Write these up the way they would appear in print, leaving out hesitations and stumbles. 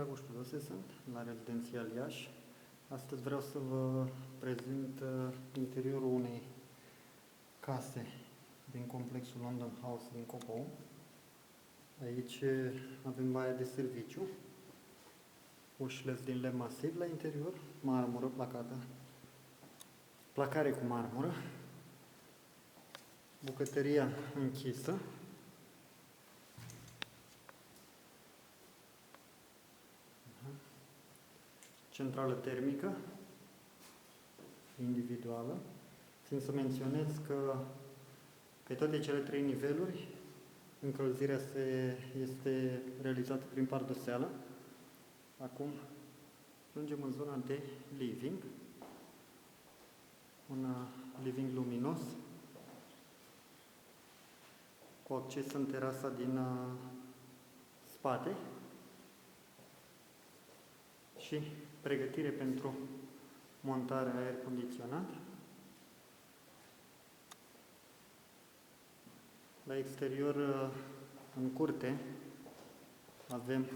Dragoș Tudose sunt, la Rezidențial Iași. Astăzi vreau să vă prezint interiorul unei case din complexul London House din Copou. Aici avem baia de serviciu, ușile din lemn masiv la interior, marmură placată, placare cu marmură, bucătăria închisă, centrală termică individuală. Țin să menționez că pe toate cele 3 niveluri încălzirea este realizată prin pardoseală. Acum ajungem în zona de living, un living luminos cu acces în terasa din spate și pregătire pentru montarea aer condiționat. La exterior, în curte, avem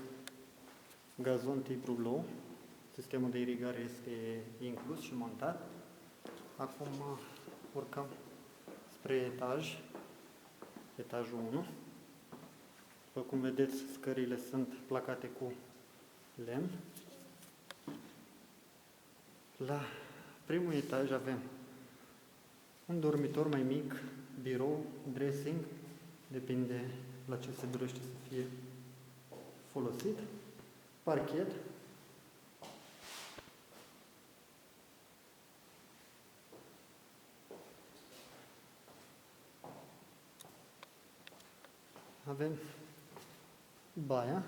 gazon tip rublou. Sistemul de irigare este inclus și montat. Acum urcăm spre etaj, etajul 1. După cum vedeți, scările sunt placate cu lemn. La primul etaj avem un dormitor mai mic, birou, dressing, depinde la ce se dorește să fie folosit, parchet, avem baia,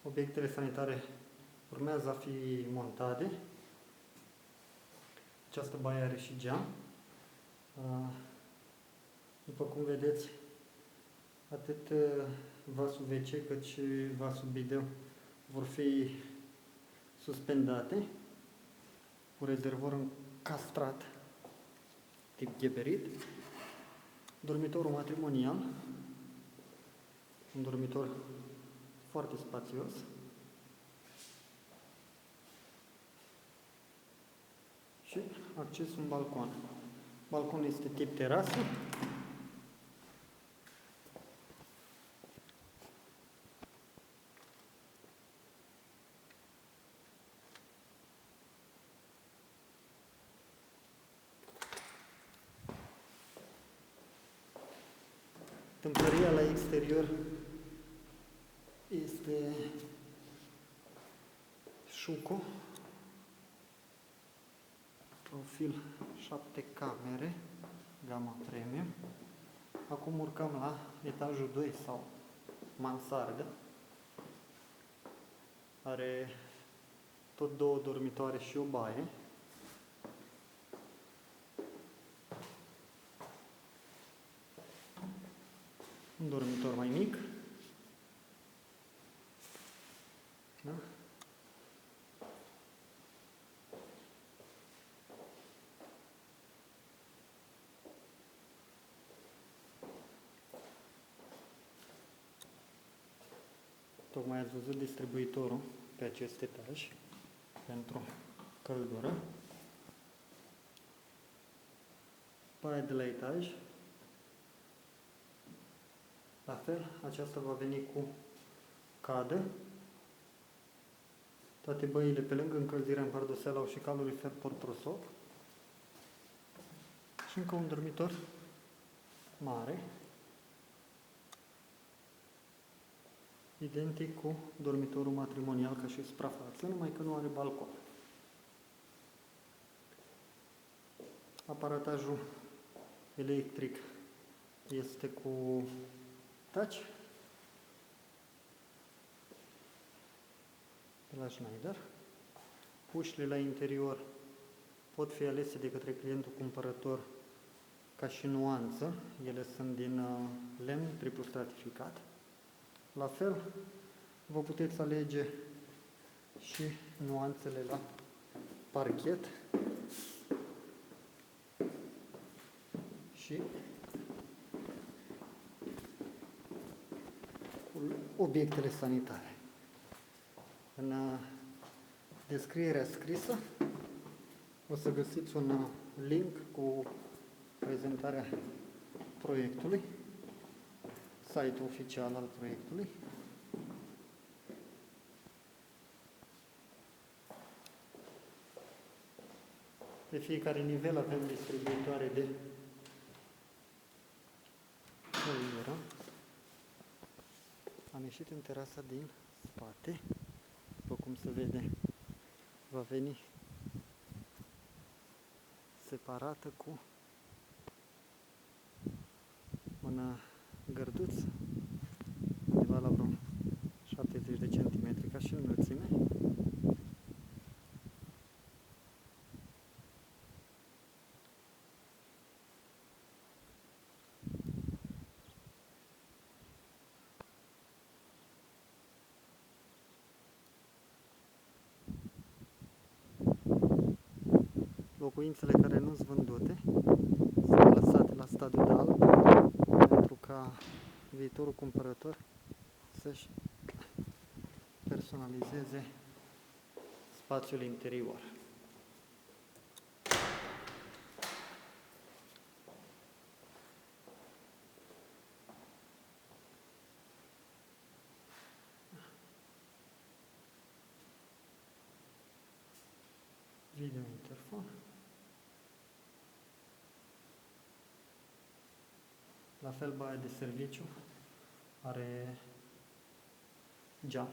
obiectele sanitare urmează a fi montate. Această baie are și geam. După cum vedeți, atât vasul WC cât și vasul bideu vor fi suspendate cu rezervor încastrat tip gheberit. Dormitorul matrimonial, un dormitor foarte spațios. Și acces în balcon. Balconul este tip terasă. Tâmplăria la exterior este șuco, profil 7 camere, gama premium. Acum urcăm la etajul 2 sau mansardă. Are tot 2 dormitoare și o baie. Un dormitor mai mic. Da? Tocmai ați văzut distribuitorul pe acest etaj pentru căldură. Baia de la etaj. La fel, aceasta va veni cu cadă. Toate băile, pe lângă încălzirea în pardoseală, au și calorifer port-prosop. Și încă un dormitor mare, identic cu dormitorul matrimonial ca și suprafață, numai că nu are balcon. Aparatajul electric este cu touch de la Schneider. Ușile la interior pot fi alese de către clientul cumpărător ca și nuanță. Ele sunt din lemn triplu stratificat. La fel, vă puteți alege și nuanțele la parchet și obiectele sanitare. În descrierea scrisă o să găsiți un link cu prezentarea proiectului, site-ul oficial al proiectului. Pe fiecare nivel avem distribuitoare de căldură. Am ieșit în terasa din spate. După cum se vede, va veni separată cu un gărduț undeva la vreo 70 de centimetri ca și înălțime. Locuințele care nu sunt vândute sunt lăsate la stadiu de alb pentru ca viitorul cumpărător să-și personalizeze spațiul interior. Video interfon. La fel, baia de serviciu are geam